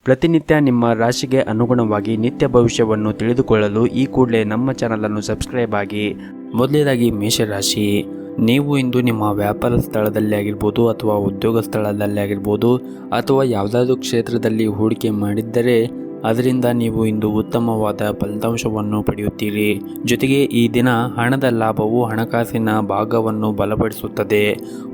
ಪ್ರತಿನಿತ್ಯ ನಿಮ್ಮ ರಾಶಿಗೆ ಅನುಗುಣವಾಗಿ ನಿತ್ಯ ಭವಿಷ್ಯವನ್ನು ತಿಳಿದುಕೊಳ್ಳಲು ಈ ಕೂಡಲೇ ನಮ್ಮ ಚಾನಲನ್ನು ಸಬ್ಸ್ಕ್ರೈಬ್ ಆಗಿ. ಮೊದಲನೇದಾಗಿ ಮೇಷರಾಶಿ. ನೀವು ಇಂದು ನಿಮ್ಮ ವ್ಯಾಪಾರ ಸ್ಥಳದಲ್ಲಿ ಆಗಿರ್ಬೋದು ಅಥವಾ ಉದ್ಯೋಗ ಸ್ಥಳದಲ್ಲಿ ಆಗಿರ್ಬೋದು ಅಥವಾ ಯಾವುದಾದ್ರೂ ಕ್ಷೇತ್ರದಲ್ಲಿ ಹೂಡಿಕೆ ಮಾಡಿದ್ದರೆ ಅದರಿಂದ ನೀವು ಇಂದು ಉತ್ತಮವಾದ ಫಲಿತಾಂಶವನ್ನು ಪಡೆಯುತ್ತೀರಿ. ಜೊತೆಗೆ ಈ ದಿನ ಹಣದ ಲಾಭವು ಹಣಕಾಸಿನ ಭಾಗವನ್ನು ಬಲಪಡಿಸುತ್ತದೆ.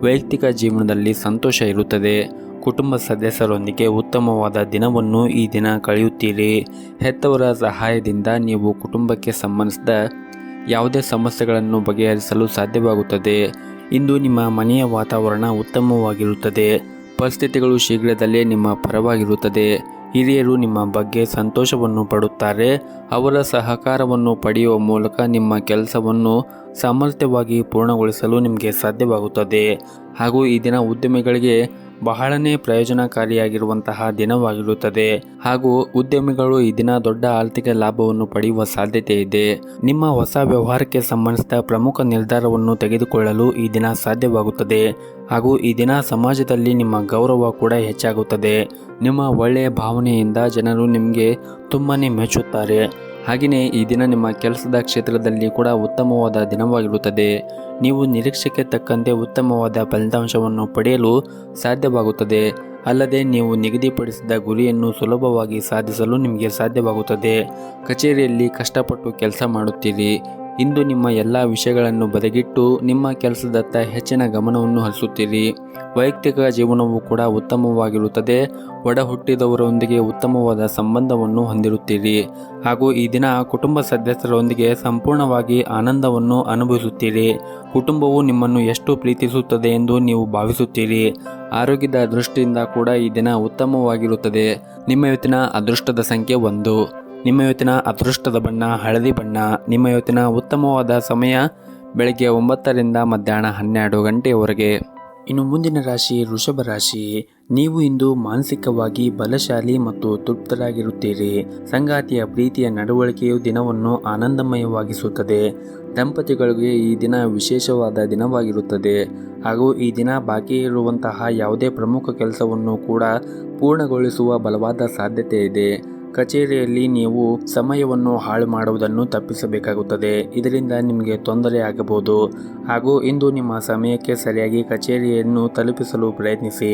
ವೈಯಕ್ತಿಕ ಜೀವನದಲ್ಲಿ ಸಂತೋಷ ಇರುತ್ತದೆ. ಕುಟುಂಬ ಸದಸ್ಯರೊಂದಿಗೆ ಉತ್ತಮವಾದ ದಿನವನ್ನು ಈ ದಿನ ಕಳೆಯುತ್ತೀರಿ. ಹೆತ್ತವರ ಸಹಾಯದಿಂದ ನೀವು ಕುಟುಂಬಕ್ಕೆ ಸಂಬಂಧಿಸಿದ ಯಾವುದೇ ಸಮಸ್ಯೆಗಳನ್ನು ಬಗೆಹರಿಸಲು ಸಾಧ್ಯವಾಗುತ್ತದೆ. ಇಂದು ನಿಮ್ಮ ಮನೆಯ ವಾತಾವರಣ ಉತ್ತಮವಾಗಿರುತ್ತದೆ. ಪರಿಸ್ಥಿತಿಗಳು ಶೀಘ್ರದಲ್ಲೇ ನಿಮ್ಮ ಪರವಾಗಿರುತ್ತದೆ. ಹಿರಿಯರು ನಿಮ್ಮ ಬಗ್ಗೆ ಸಂತೋಷವನ್ನು ಪಡುತ್ತಾರೆ. ಅವರ ಸಹಕಾರವನ್ನು ಪಡೆಯುವ ಮೂಲಕ ನಿಮ್ಮ ಕೆಲಸವನ್ನು ಸಾಮರ್ಥ್ಯವಾಗಿ ಪೂರ್ಣಗೊಳಿಸಲು ನಿಮಗೆ ಸಾಧ್ಯವಾಗುತ್ತದೆ. ಹಾಗೂ ಈ ದಿನ ಉದ್ಯಮಿಗಳಿಗೆ ಬಹಳನೇ ಪ್ರಯೋಜನಕಾರಿಯಾಗಿರುವಂತಹ ದಿನವಾಗಿರುತ್ತದೆ. ಹಾಗೂ ಉದ್ಯಮಿಗಳು ಈ ದಿನ ದೊಡ್ಡ ಆರ್ಥಿಕ ಲಾಭವನ್ನು ಪಡೆಯುವ ಸಾಧ್ಯತೆ ಇದೆ. ನಿಮ್ಮ ಹೊಸ ವ್ಯವಹಾರಕ್ಕೆ ಸಂಬಂಧಿಸಿದ ಪ್ರಮುಖ ನಿರ್ಧಾರವನ್ನು ತೆಗೆದುಕೊಳ್ಳಲು ಈ ದಿನ ಸಾಧ್ಯವಾಗುತ್ತದೆ. ಹಾಗೂ ಈ ದಿನ ಸಮಾಜದಲ್ಲಿ ನಿಮ್ಮ ಗೌರವ ಕೂಡ ಹೆಚ್ಚಾಗುತ್ತದೆ. ನಿಮ್ಮ ಒಳ್ಳೆಯ ಭಾವನೆಯಿಂದ ಜನರು ನಿಮಗೆ ತುಂಬಾನೇ ಮೆಚ್ಚುತ್ತಾರೆ. ಹಾಗೆಯೇ ಈ ದಿನ ನಿಮ್ಮ ಕೆಲಸದ ಕ್ಷೇತ್ರದಲ್ಲಿ ಕೂಡ ಉತ್ತಮವಾದ ದಿನವಾಗಿರುತ್ತದೆ. ನೀವು ನಿರೀಕ್ಷೆಗೆ ತಕ್ಕಂತೆ ಉತ್ತಮವಾದ ಫಲಿತಾಂಶವನ್ನು ಪಡೆಯಲು ಸಾಧ್ಯವಾಗುತ್ತದೆ. ಅಲ್ಲದೆ ನೀವು ನಿಗದಿಪಡಿಸಿದ ಗುರಿಯನ್ನು ಸುಲಭವಾಗಿ ಸಾಧಿಸಲು ನಿಮಗೆ ಸಾಧ್ಯವಾಗುತ್ತದೆ. ಕಚೇರಿಯಲ್ಲಿ ಕಷ್ಟಪಟ್ಟು ಕೆಲಸ ಮಾಡುತ್ತೀರಿ. ಇಂದು ನಿಮ್ಮ ಎಲ್ಲ ವಿಷಯಗಳನ್ನು ಬದಿಗಿಟ್ಟು ನಿಮ್ಮ ಕೆಲಸದತ್ತ ಹೆಚ್ಚಿನ ಗಮನವನ್ನು ಹರಿಸುತ್ತೀರಿ. ವೈಯಕ್ತಿಕ ಜೀವನವೂ ಕೂಡ ಉತ್ತಮವಾಗಿರುತ್ತದೆ. ಒಡ ಹುಟ್ಟಿದವರೊಂದಿಗೆ ಉತ್ತಮವಾದ ಸಂಬಂಧವನ್ನು ಹೊಂದಿರುತ್ತೀರಿ. ಹಾಗೂ ಈ ದಿನ ಕುಟುಂಬ ಸದಸ್ಯರೊಂದಿಗೆ ಸಂಪೂರ್ಣವಾಗಿ ಆನಂದವನ್ನು ಅನುಭವಿಸುತ್ತೀರಿ. ಕುಟುಂಬವು ನಿಮ್ಮನ್ನು ಎಷ್ಟು ಪ್ರೀತಿಸುತ್ತದೆ ಎಂದು ನೀವು ಭಾವಿಸುತ್ತೀರಿ. ಆರೋಗ್ಯದ ದೃಷ್ಟಿಯಿಂದ ಕೂಡ ಈ ದಿನ ಉತ್ತಮವಾಗಿರುತ್ತದೆ. ನಿಮ್ಮ ಇವತ್ತಿನ ಅದೃಷ್ಟದ ಸಂಖ್ಯೆ 1. ನಿಮ್ಮ ಇವತ್ತಿನ ಅದೃಷ್ಟದ ಬಣ್ಣ ಹಳದಿ ಬಣ್ಣ. ನಿಮ್ಮ ಇವತ್ತಿನ ಉತ್ತಮವಾದ ಸಮಯ ಬೆಳಗ್ಗೆ 9ರಿಂದ ಮಧ್ಯಾಹ್ನ 12 ಗಂಟೆಯವರೆಗೆ. ಇನ್ನು ಮುಂದಿನ ರಾಶಿ ವೃಷಭ ರಾಶಿ. ನೀವು ಇಂದು ಮಾನಸಿಕವಾಗಿ ಬಲಶಾಲಿ ಮತ್ತು ತೃಪ್ತರಾಗಿರುತ್ತೀರಿ. ಸಂಗಾತಿಯ ಪ್ರೀತಿಯ ನಡವಳಿಕೆಯು ದಿನವನ್ನು ಆನಂದಮಯವಾಗಿಸುತ್ತದೆ. ದಂಪತಿಗಳಿಗೆ ಈ ದಿನ ವಿಶೇಷವಾದ ದಿನವಾಗಿರುತ್ತದೆ. ಹಾಗೂ ಈ ದಿನ ಬಾಕಿ ಇರುವಂತಹ ಯಾವುದೇ ಪ್ರಮುಖ ಕೆಲಸವನ್ನು ಕೂಡ ಪೂರ್ಣಗೊಳಿಸುವ ಬಲವಾದ ಸಾಧ್ಯತೆ ಇದೆ. ಕಚೇರಿಯಲ್ಲಿ ನೀವು ಸಮಯವನ್ನು ಹಾಳು ಮಾಡುವುದನ್ನು ತಪ್ಪಿಸಬೇಕಾಗುತ್ತದೆ. ಇದರಿಂದ ನಿಮಗೆ ತೊಂದರೆ ಆಗಬಹುದು. ಹಾಗೂ ಇಂದು ನಿಮ್ಮ ಸಮಯಕ್ಕೆ ಸರಿಯಾಗಿ ಕಚೇರಿಯನ್ನು ತಲುಪಿಸಲು ಪ್ರಯತ್ನಿಸಿ.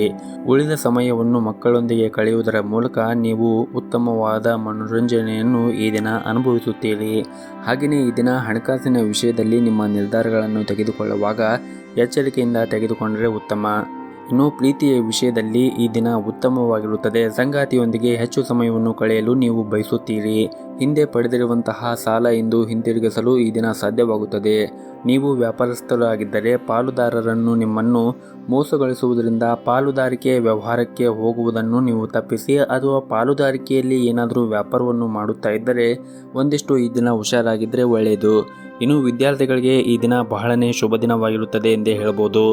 ಉಳಿದ ಸಮಯವನ್ನು ಮಕ್ಕಳೊಂದಿಗೆ ಕಳೆಯುವುದರ ಮೂಲಕ ನೀವು ಉತ್ತಮವಾದ ಮನೋರಂಜನೆಯನ್ನು ಈ ದಿನ ಅನುಭವಿಸುತ್ತೀರಿ. ಹಾಗೆಯೇ ಈ ದಿನ ಹಣಕಾಸಿನ ವಿಷಯದಲ್ಲಿ ನಿಮ್ಮ ನಿರ್ಧಾರಗಳನ್ನು ತೆಗೆದುಕೊಳ್ಳುವಾಗ ಎಚ್ಚರಿಕೆಯಿಂದ ತೆಗೆದುಕೊಂಡರೆ ಉತ್ತಮ. ಇನ್ನು ಪ್ರೀತಿಯ ವಿಷಯದಲ್ಲಿ ಈ ದಿನ ಉತ್ತಮವಾಗಿರುತ್ತದೆ. ಸಂಗಾತಿಯೊಂದಿಗೆ ಹೆಚ್ಚು ಸಮಯವನ್ನು ಕಳೆಯಲು ನೀವು ಬಯಸುತ್ತೀರಿ. ಹಿಂದೆ ಪಡೆದಿರುವಂತಹ ಸಾಲ ಇಂದು ಹಿಂತಿರುಗಿಸಲು ಈ ದಿನ ಸಾಧ್ಯವಾಗುತ್ತದೆ. ನೀವು ವ್ಯಾಪಾರಸ್ಥರು ಆಗಿದ್ದರೆ ಪಾಲುದಾರರನ್ನು ನಿಮ್ಮನ್ನು ಮೋಸಗೊಳಿಸುವುದರಿಂದ ಪಾಲುದಾರಿಕೆ ವ್ಯವಹಾರಕ್ಕೆ ಹೋಗುವುದನ್ನು ನೀವು ತಪ್ಪಿಸಿ. ಅಥವಾ ಪಾಲುದಾರಿಕೆಯಲ್ಲಿ ಏನಾದರೂ ವ್ಯಾಪಾರವನ್ನು ಮಾಡುತ್ತಾ ಇದ್ದರೆ ಒಂದಿಷ್ಟು ಈ ದಿನ ಹುಷಾರಾಗಿದ್ದರೆ ಒಳ್ಳೆಯದು. ಇನ್ನು ವಿದ್ಯಾರ್ಥಿಗಳಿಗೆ ಈ ದಿನ ಬಹಳನೇ ಶುಭ ದಿನವಾಗಿರುತ್ತದೆ ಎಂದೇ ಹೇಳಬಹುದು.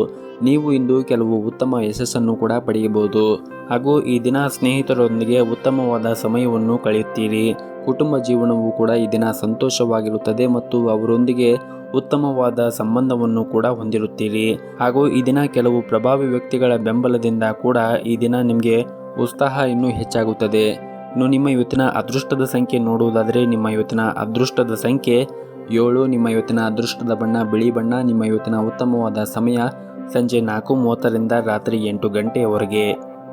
ನೀವು ಇಂದು ಕೆಲವು ಉತ್ತಮ ಯಶಸ್ಸನ್ನು ಕೂಡ ಪಡೆಯಬಹುದು. ಹಾಗೂ ಈ ದಿನ ಸ್ನೇಹಿತರೊಂದಿಗೆ ಉತ್ತಮವಾದ ಸಮಯವನ್ನು ಕಳೆಯುತ್ತೀರಿ. ಕುಟುಂಬ ಜೀವನವೂ ಕೂಡ ಈ ದಿನ ಸಂತೋಷವಾಗಿರುತ್ತದೆ ಮತ್ತು ಅವರೊಂದಿಗೆ ಉತ್ತಮವಾದ ಸಂಬಂಧವನ್ನು ಕೂಡ ಹೊಂದಿರುತ್ತೀರಿ. ಹಾಗೂ ಈ ದಿನ ಕೆಲವು ಪ್ರಭಾವಿ ವ್ಯಕ್ತಿಗಳ ಬೆಂಬಲದಿಂದ ಕೂಡ ಈ ದಿನ ನಿಮಗೆ ಉತ್ಸಾಹ ಇನ್ನೂ ಹೆಚ್ಚಾಗುತ್ತದೆ. ಇನ್ನು ನಿಮ್ಮ ಇವತ್ತಿನ ಅದೃಷ್ಟದ ಸಂಖ್ಯೆ ನೋಡುವುದಾದರೆ ನಿಮ್ಮ ಇವತ್ತಿನ ಅದೃಷ್ಟದ ಸಂಖ್ಯೆ 7. ನಿಮ್ಮ ಇವತ್ತಿನ ಅದೃಷ್ಟದ ಬಣ್ಣ ಬಿಳಿ ಬಣ್ಣ. ನಿಮ್ಮ ಇವತ್ತಿನ ಉತ್ತಮವಾದ ಸಮಯ ಸಂಜೆ 4:30ರಿಂದ ರಾತ್ರಿ 8 ಗಂಟೆಯವರೆಗೆ.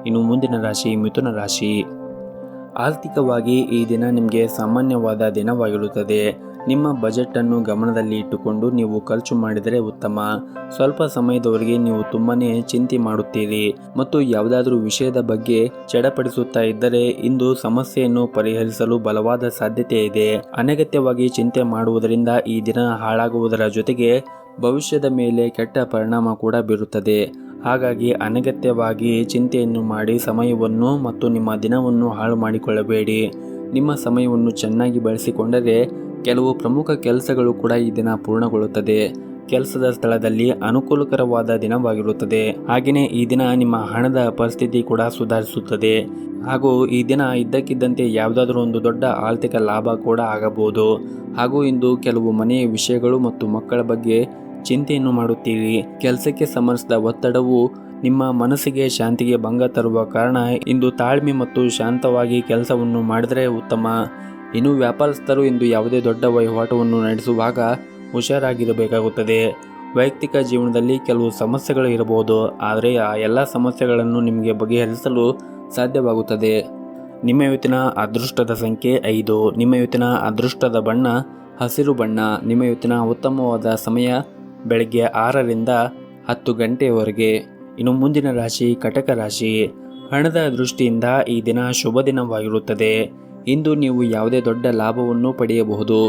ಇನ್ನು ಮುಂದಿನ ರಾಶಿ ಮಿಥುನ ರಾಶಿ. ಆರ್ಥಿಕವಾಗಿ ಈ ದಿನ ನಿಮಗೆ ಸಾಮಾನ್ಯವಾದ ದಿನವಾಗಿರುತ್ತದೆ. ನಿಮ್ಮ ಬಜೆಟನ್ನು ಗಮನದಲ್ಲಿ ಇಟ್ಟುಕೊಂಡು ನೀವು ಖರ್ಚು ಮಾಡಿದರೆ ಉತ್ತಮ. ಸ್ವಲ್ಪ ಸಮಯದವರೆಗೆ ನೀವು ತುಂಬಾನೇ ಚಿಂತೆ ಮಾಡುತ್ತೀರಿ ಮತ್ತು ಯಾವುದಾದ್ರೂ ವಿಷಯದ ಬಗ್ಗೆ ಚಡಪಡಿಸುತ್ತಾ ಇದ್ದರೆ ಇಂದು ಸಮಸ್ಯೆಯನ್ನು ಪರಿಹರಿಸಲು ಬಲವಾದ ಸಾಧ್ಯತೆ ಇದೆ. ಅನಗತ್ಯವಾಗಿ ಚಿಂತೆ ಮಾಡುವುದರಿಂದ ಈ ದಿನ ಹಾಳಾಗುವುದರ ಜೊತೆಗೆ ಭವಿಷ್ಯದ ಮೇಲೆ ಕೆಟ್ಟ ಪರಿಣಾಮ ಕೂಡ ಬೀರುತ್ತದೆ. ಹಾಗಾಗಿ ಅನಗತ್ಯವಾಗಿ ಚಿಂತೆಯನ್ನು ಮಾಡಿ ಸಮಯವನ್ನು ಮತ್ತು ನಿಮ್ಮ ದಿನವನ್ನು ಹಾಳು ಮಾಡಿಕೊಳ್ಳಬೇಡಿ. ನಿಮ್ಮ ಸಮಯವನ್ನು ಚೆನ್ನಾಗಿ ಬಳಸಿಕೊಂಡರೆ ಕೆಲವು ಪ್ರಮುಖ ಕೆಲಸಗಳು ಕೂಡ ಈ ದಿನ ಪೂರ್ಣಗೊಳ್ಳುತ್ತದೆ. ಕೆಲಸದ ಸ್ಥಳದಲ್ಲಿ ಅನುಕೂಲಕರವಾದ ದಿನವಾಗಿರುತ್ತದೆ. ಹಾಗೆಯೇ ಈ ದಿನ ನಿಮ್ಮ ಹಣದ ಪರಿಸ್ಥಿತಿ ಕೂಡ ಸುಧಾರಿಸುತ್ತದೆ. ಹಾಗೂ ಈ ದಿನ ಇದ್ದಕ್ಕಿದ್ದಂತೆ ಯಾವುದಾದ್ರೂ ಒಂದು ದೊಡ್ಡ ಆರ್ಥಿಕ ಲಾಭ ಕೂಡ ಆಗಬಹುದು. ಹಾಗೂ ಇಂದು ಕೆಲವು ಮನೆಯ ವಿಷಯಗಳು ಮತ್ತು ಮಕ್ಕಳ ಬಗ್ಗೆ ಚಿಂತೆಯನ್ನು ಮಾಡುತ್ತೀರಿ. ಕೆಲಸಕ್ಕೆ ಸಂಬಂಧಿಸಿದ ಒತ್ತಡವು ನಿಮ್ಮ ಮನಸ್ಸಿಗೆ ಶಾಂತಿಗೆ ಭಂಗ ತರುವ ಕಾರಣ ಇಂದು ತಾಳ್ಮೆ ಮತ್ತು ಶಾಂತವಾಗಿ ಕೆಲಸವನ್ನು ಮಾಡಿದರೆ ಉತ್ತಮ. ಇನ್ನು ವ್ಯಾಪಾರಸ್ಥರು ಇಂದು ಯಾವುದೇ ದೊಡ್ಡ ವಹಿವಾಟವನ್ನು ನಡೆಸುವಾಗ ಹುಷಾರಾಗಿರಬೇಕಾಗುತ್ತದೆ. ವೈಯಕ್ತಿಕ ಜೀವನದಲ್ಲಿ ಕೆಲವು ಸಮಸ್ಯೆಗಳು ಇರಬಹುದು, ಆದರೆ ಆ ಎಲ್ಲ ಸಮಸ್ಯೆಗಳನ್ನು ನಿಮಗೆ ಬಗೆಹರಿಸಲು ಸಾಧ್ಯವಾಗುತ್ತದೆ. ನಿಮ್ಮ ಇವತ್ತಿನ ಅದೃಷ್ಟದ ಸಂಖ್ಯೆ 5. ನಿಮ್ಮ ಇವತ್ತಿನ ಅದೃಷ್ಟದ ಬಣ್ಣ ಹಸಿರು ಬಣ್ಣ. ನಿಮ್ಮ ಇವತ್ತಿನ ಉತ್ತಮವಾದ ಸಮಯ ಬೆಳಗ್ಗೆ 6ರಿಂದ 10 ಗಂಟೆಯವರೆಗೆ. ಇನ್ನು ಮುಂದಿನ ರಾಶಿ ಕಟಕ ರಾಶಿ. ಹಣದ ದೃಷ್ಟಿಯಿಂದ ಈ ದಿನ ಶುಭ ದಿನವಾಗಿರುತ್ತದೆ. ಇಂದು ನೀವು ಯಾವುದೇ ದೊಡ್ಡ ಲಾಭವನ್ನು ಪಡೆಯಬಹುದು,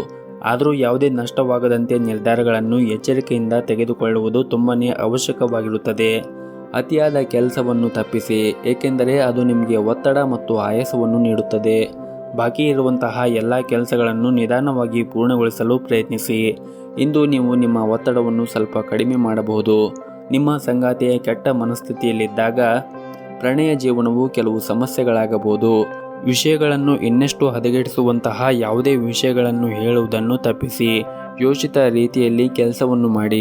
ಆದರೂ ಯಾವುದೇ ನಷ್ಟವಾಗದಂತೆ ನಿರ್ಧಾರಗಳನ್ನು ಎಚ್ಚರಿಕೆಯಿಂದ ತೆಗೆದುಕೊಳ್ಳುವುದು ತುಂಬನೇ ಅವಶ್ಯಕವಾಗಿರುತ್ತದೆ. ಅತಿಯಾದ ಕೆಲಸವನ್ನು ತಪ್ಪಿಸಿ, ಏಕೆಂದರೆ ಅದು ನಿಮಗೆ ಒತ್ತಡ ಮತ್ತು ಆಯಾಸವನ್ನು ನೀಡುತ್ತದೆ. ಬಾಕಿ ಇರುವಂತಹ ಎಲ್ಲ ಕೆಲಸಗಳನ್ನು ನಿಧಾನವಾಗಿ ಪೂರ್ಣಗೊಳಿಸಲು ಪ್ರಯತ್ನಿಸಿ. ಇಂದು ನೀವು ನಿಮ್ಮ ಒತ್ತಡವನ್ನು ಸ್ವಲ್ಪ ಕಡಿಮೆ ಮಾಡಬಹುದು. ನಿಮ್ಮ ಸಂಗಾತಿಯ ಕೆಟ್ಟ ಮನಸ್ಥಿತಿಯಲ್ಲಿದ್ದಾಗ ಪ್ರಣಯ ಜೀವನವು ಕೆಲವು ಸಮಸ್ಯೆಗಳಾಗಬಹುದು. ವಿಷಯಗಳನ್ನು ಇನ್ನಷ್ಟು ಹದಗೆಡಿಸುವಂತಹ ಯಾವುದೇ ವಿಷಯಗಳನ್ನು ಹೇಳುವುದನ್ನು ತಪ್ಪಿಸಿ ಯೋಚಿತ ರೀತಿಯಲ್ಲಿ ಕೆಲಸವನ್ನು ಮಾಡಿ.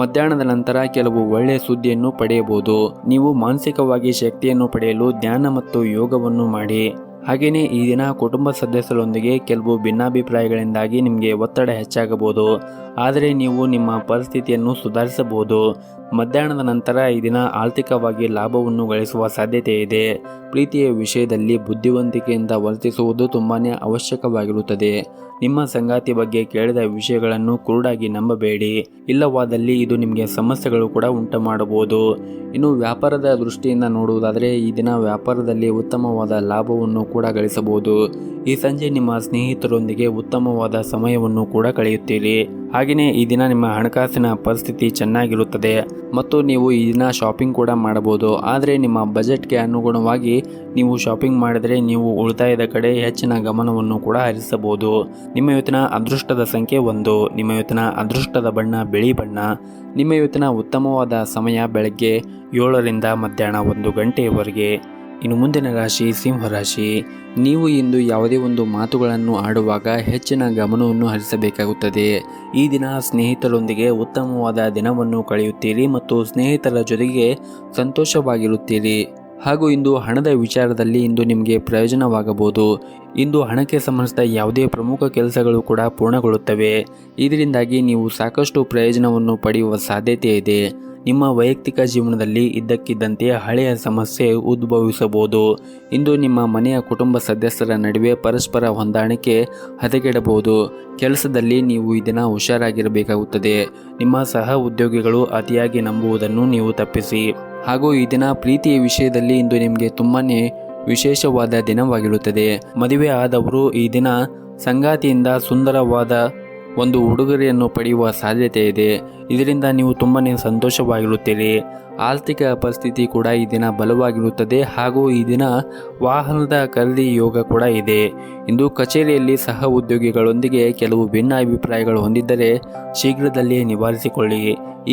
ಮಧ್ಯಾಹ್ನದ ನಂತರ ಕೆಲವು ಒಳ್ಳೆಯ ಸುದ್ದಿಯನ್ನು ಪಡೆಯಬಹುದು. ನೀವು ಮಾನಸಿಕವಾಗಿ ಶಕ್ತಿಯನ್ನು ಪಡೆಯಲು ಧ್ಯಾನ ಮತ್ತು ಯೋಗವನ್ನು ಮಾಡಿ. ಹಾಗೆಯೇ ಈ ದಿನ ಕುಟುಂಬ ಸದಸ್ಯರೊಂದಿಗೆ ಕೆಲವು ಭಿನ್ನಾಭಿಪ್ರಾಯಗಳಿಂದಾಗಿ ನಿಮಗೆ ಒತ್ತಡ ಹೆಚ್ಚಾಗಬಹುದು, ಆದರೆ ನೀವು ನಿಮ್ಮ ಪರಿಸ್ಥಿತಿಯನ್ನು ಸುಧಾರಿಸಬಹುದು. ಮಧ್ಯಾಹ್ನದ ನಂತರ ಈ ದಿನ ಆರ್ಥಿಕವಾಗಿ ಲಾಭವನ್ನು ಗಳಿಸುವ ಸಾಧ್ಯತೆ ಇದೆ. ಪ್ರೀತಿಯ ವಿಷಯದಲ್ಲಿ ಬುದ್ಧಿವಂತಿಕೆಯಿಂದ ವರ್ತಿಸುವುದು ತುಂಬಾ ಅವಶ್ಯಕವಾಗಿರುತ್ತದೆ. ನಿಮ್ಮ ಸಂಗಾತಿ ಬಗ್ಗೆ ಕೇಳಿದ ವಿಷಯಗಳನ್ನು ಕುರುಡಾಗಿ ನಂಬಬೇಡಿ, ಇಲ್ಲವಾದಲ್ಲಿ ಇದು ನಿಮಗೆ ಸಮಸ್ಯೆಗಳು ಕೂಡ ಉಂಟು ಮಾಡಬಹುದು. ಇನ್ನು ವ್ಯಾಪಾರದ ದೃಷ್ಟಿಯಿಂದ ನೋಡುವುದಾದರೆ ಈ ದಿನ ವ್ಯಾಪಾರದಲ್ಲಿ ಉತ್ತಮವಾದ ಲಾಭವನ್ನು ಕೂಡ ಗಳಿಸಬಹುದು. ಈ ಸಂಜೆ ನಿಮ್ಮ ಸ್ನೇಹಿತರೊಂದಿಗೆ ಉತ್ತಮವಾದ ಸಮಯವನ್ನು ಕೂಡ ಕಳೆಯುತ್ತೀರಿ. ಹಾಗೆಯೇ ಈ ದಿನ ನಿಮ್ಮ ಹಣಕಾಸಿನ ಪರಿಸ್ಥಿತಿ ಚೆನ್ನಾಗಿರುತ್ತದೆ ಮತ್ತು ನೀವು ಈ ದಿನ ಶಾಪಿಂಗ್ ಕೂಡ ಮಾಡಬಹುದು. ಆದರೆ ನಿಮ್ಮ ಬಜೆಟ್ಗೆ ಅನುಗುಣವಾಗಿ ನೀವು ಶಾಪಿಂಗ್ ಮಾಡಿದರೆ ನೀವು ಉಳಿತಾಯದ ಕಡೆ ಹೆಚ್ಚಿನ ಗಮನವನ್ನು ಕೂಡ ಹರಿಸಬಹುದು. ನಿಮ್ಮ ಇವತ್ತಿನ ಅದೃಷ್ಟದ ಸಂಖ್ಯೆ 1. ನಿಮ್ಮ ಇವತ್ತಿನ ಅದೃಷ್ಟದ ಬಣ್ಣ ಬಿಳಿ ಬಣ್ಣ. ನಿಮ್ಮ ಇವತ್ತಿನ ಉತ್ತಮವಾದ ಸಮಯ ಬೆಳಗ್ಗೆ 7ರಿಂದ ಮಧ್ಯಾಹ್ನ 1 ಗಂಟೆಯವರೆಗೆ. ಇನ್ನು ಮುಂದಿನ ರಾಶಿ ಸಿಂಹರಾಶಿ. ನೀವು ಇಂದು ಯಾವುದೇ ಒಂದು ಮಾತುಗಳನ್ನು ಆಡುವಾಗ ಹೆಚ್ಚಿನ ಗಮನವನ್ನು ಹರಿಸಬೇಕಾಗುತ್ತದೆ. ಈ ದಿನ ಸ್ನೇಹಿತರೊಂದಿಗೆ ಉತ್ತಮವಾದ ದಿನವನ್ನು ಕಳೆಯುತ್ತೀರಿ ಮತ್ತು ಸ್ನೇಹಿತರ ಜೊತೆಗೆ ಸಂತೋಷವಾಗಿರುತ್ತೀರಿ. ಹಾಗೂ ಇಂದು ಹಣದ ವಿಚಾರದಲ್ಲಿ ಇಂದು ನಿಮಗೆ ಪ್ರಯೋಜನವಾಗಬಹುದು. ಇಂದು ಹಣಕ್ಕೆ ಸಂಬಂಧಿಸಿದ ಯಾವುದೇ ಪ್ರಮುಖ ಕೆಲಸಗಳು ಕೂಡ ಪೂರ್ಣಗೊಳ್ಳುತ್ತವೆ. ಇದರಿಂದಾಗಿ ನೀವು ಸಾಕಷ್ಟು ಪ್ರಯೋಜನವನ್ನು ಪಡೆಯುವ ಸಾಧ್ಯತೆ ಇದೆ. ನಿಮ್ಮ ವೈಯಕ್ತಿಕ ಜೀವನದಲ್ಲಿ ಇದ್ದಕ್ಕಿದ್ದಂತೆ ಹಳೆಯ ಸಮಸ್ಯೆ ಉದ್ಭವಿಸಬಹುದು. ಇಂದು ನಿಮ್ಮ ಮನೆಯ ಕುಟುಂಬ ಸದಸ್ಯರ ನಡುವೆ ಪರಸ್ಪರ ಹೊಂದಾಣಿಕೆ ಹದಗೆಡಬಹುದು. ಕೆಲಸದಲ್ಲಿ ನೀವು ಈ ದಿನ ಹುಷಾರಾಗಿರಬೇಕಾಗುತ್ತದೆ. ನಿಮ್ಮ ಸಹ ಉದ್ಯೋಗಿಗಳು ಅತಿಯಾಗಿ ನಂಬುವುದನ್ನು ನೀವು ತಪ್ಪಿಸಿ. ಹಾಗೂ ಈ ದಿನ ಪ್ರೀತಿಯ ವಿಷಯದಲ್ಲಿ ಇಂದು ನಿಮಗೆ ತುಂಬಾ ವಿಶೇಷವಾದ ದಿನವಾಗಿರುತ್ತದೆ. ಮದುವೆ ಆದವರು ಈ ದಿನ ಸಂಗಾತಿಯಿಂದ ಸುಂದರವಾದ ಒಂದು ಉಡುಗೊರೆಯನ್ನು ಪಡೆಯುವ ಸಾಧ್ಯತೆ ಇದೆ. ಇದರಿಂದ ನೀವು ತುಂಬಾ ಸಂತೋಷವಾಗಿರುತ್ತೀರಿ. ಆರ್ಥಿಕ ಪರಿಸ್ಥಿತಿ ಕೂಡ ಈ ದಿನ ಬಲವಾಗಿರುತ್ತದೆ. ಹಾಗೂ ಈ ದಿನ ವಾಹನದ ಖರೀದಿ ಯೋಗ ಕೂಡ ಇದೆ. ಇಂದು ಕಚೇರಿಯಲ್ಲಿ ಸಹ ಉದ್ಯೋಗಿಗಳೊಂದಿಗೆ ಕೆಲವು ಭಿನ್ನಾಭಿಪ್ರಾಯಗಳು ಹೊಂದಿದ್ದರೆ ಶೀಘ್ರದಲ್ಲೇ ನಿವಾರಿಸಿಕೊಳ್ಳಿ.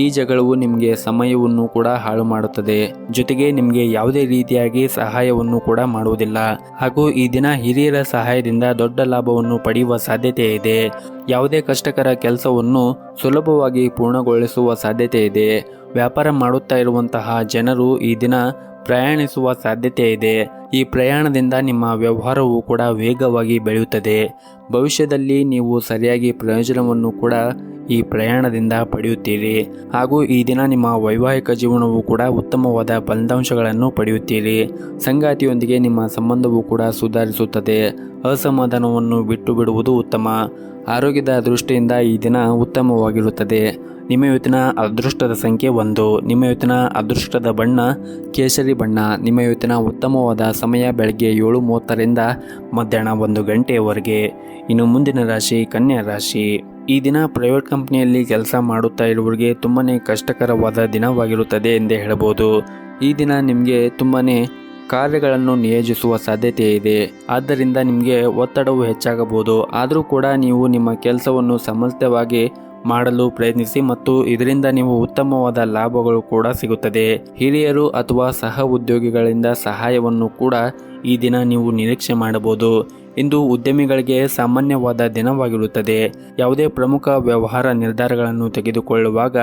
ಈ ಜಗಳವು ನಿಮಗೆ ಸಮಯವನ್ನು ಕೂಡ ಹಾಳು ಮಾಡುತ್ತದೆ, ಜೊತೆಗೆ ನಿಮಗೆ ಯಾವುದೇ ರೀತಿಯಾಗಿ ಸಹಾಯವನ್ನು ಕೂಡ ಮಾಡುವುದಿಲ್ಲ. ಹಾಗೂ ಈ ದಿನ ಹಿರಿಯರ ಸಹಾಯದಿಂದ ದೊಡ್ಡ ಲಾಭವನ್ನು ಪಡೆಯುವ ಸಾಧ್ಯತೆ ಇದೆ. ಯಾವುದೇ ಕಷ್ಟಕರ ಕೆಲಸವನ್ನು ಸುಲಭವಾಗಿ ಪೂರ್ಣಗೊಳಿಸುವ ಸಾಧ್ಯತೆ ಇದೆ. ವ್ಯಾಪಾರ ಮಾಡುತ್ತಾ ಇರುವಂತಹ ಜನರು ಈ ದಿನ ಪ್ರಯಾಣಿಸುವ ಸಾಧ್ಯತೆ ಇದೆ. ಈ ಪ್ರಯಾಣದಿಂದ ನಿಮ್ಮ ವ್ಯವಹಾರವು ಕೂಡ ವೇಗವಾಗಿ ಬೆಳೆಯುತ್ತದೆ. ಭವಿಷ್ಯದಲ್ಲಿ ನೀವು ಸರಿಯಾಗಿ ಪ್ರಯೋಜನವನ್ನು ಕೂಡ ಈ ಪ್ರಯಾಣದಿಂದ ಪಡೆಯುತ್ತೀರಿ. ಹಾಗೂ ಈ ದಿನ ನಿಮ್ಮ ವೈವಾಹಿಕ ಜೀವನವು ಕೂಡ ಉತ್ತಮವಾದ ಫಲಿತಾಂಶಗಳನ್ನು ಪಡೆಯುತ್ತೀರಿ. ಸಂಗಾತಿಯೊಂದಿಗೆ ನಿಮ್ಮ ಸಂಬಂಧವು ಕೂಡ ಸುಧಾರಿಸುತ್ತದೆ. ಅಸಮಾಧಾನವನ್ನು ಬಿಟ್ಟು ಬಿಡುವುದು ಉತ್ತಮ. ಆರೋಗ್ಯದ ದೃಷ್ಟಿಯಿಂದ ಈ ದಿನ ಉತ್ತಮವಾಗಿರುತ್ತದೆ. ನಿಮ್ಮ ಇವತ್ತಿನ ಅದೃಷ್ಟದ ಸಂಖ್ಯೆ 1. ನಿಮ್ಮ ಇವತ್ತಿನ ಅದೃಷ್ಟದ ಬಣ್ಣ ಕೇಸರಿ ಬಣ್ಣ. ನಿಮ್ಮ ಇವತ್ತಿನ ಉತ್ತಮವಾದ ಸಮಯ ಬೆಳಗ್ಗೆ 7:30ರಿಂದ ಮಧ್ಯಾಹ್ನ 1 ಗಂಟೆಯವರೆಗೆ. ಇನ್ನು ಮುಂದಿನ ರಾಶಿ ಕನ್ಯಾ ರಾಶಿ. ಈ ದಿನ ಪ್ರೈವೇಟ್ ಕಂಪನಿಯಲ್ಲಿ ಕೆಲಸ ಮಾಡುತ್ತಾ ಇರುವವರಿಗೆ ತುಂಬಾ ಕಷ್ಟಕರವಾದ ದಿನವಾಗಿರುತ್ತದೆ ಎಂದೇ ಹೇಳಬಹುದು. ಈ ದಿನ ನಿಮಗೆ ತುಂಬಾ ಕಾರ್ಯಗಳನ್ನು ನಿಯೋಜಿಸುವ ಸಾಧ್ಯತೆ ಇದೆ. ಆದ್ದರಿಂದ ನಿಮಗೆ ಒತ್ತಡವು ಹೆಚ್ಚಾಗಬಹುದು. ಆದರೂ ಕೂಡ ನೀವು ನಿಮ್ಮ ಕೆಲಸವನ್ನು ಸಮರ್ಥವಾಗಿ ಮಾಡಲು ಪ್ರಯತ್ನಿಸಿ ಮತ್ತು ಇದರಿಂದ ನೀವು ಉತ್ತಮವಾದ ಲಾಭಗಳು ಕೂಡ ಸಿಗುತ್ತದೆ. ಹಿರಿಯರು ಅಥವಾ ಸಹ ಉದ್ಯೋಗಿಗಳಿಂದ ಸಹಾಯವನ್ನು ಕೂಡ ಈ ದಿನ ನೀವು ನಿರೀಕ್ಷೆ ಮಾಡಬಹುದು. ಇಂದು ಉದ್ಯಮಿಗಳಿಗೆ ಸಾಮಾನ್ಯವಾದ ದಿನವಾಗಿರುತ್ತದೆ. ಯಾವುದೇ ಪ್ರಮುಖ ವ್ಯವಹಾರ ನಿರ್ಧಾರಗಳನ್ನು ತೆಗೆದುಕೊಳ್ಳುವಾಗ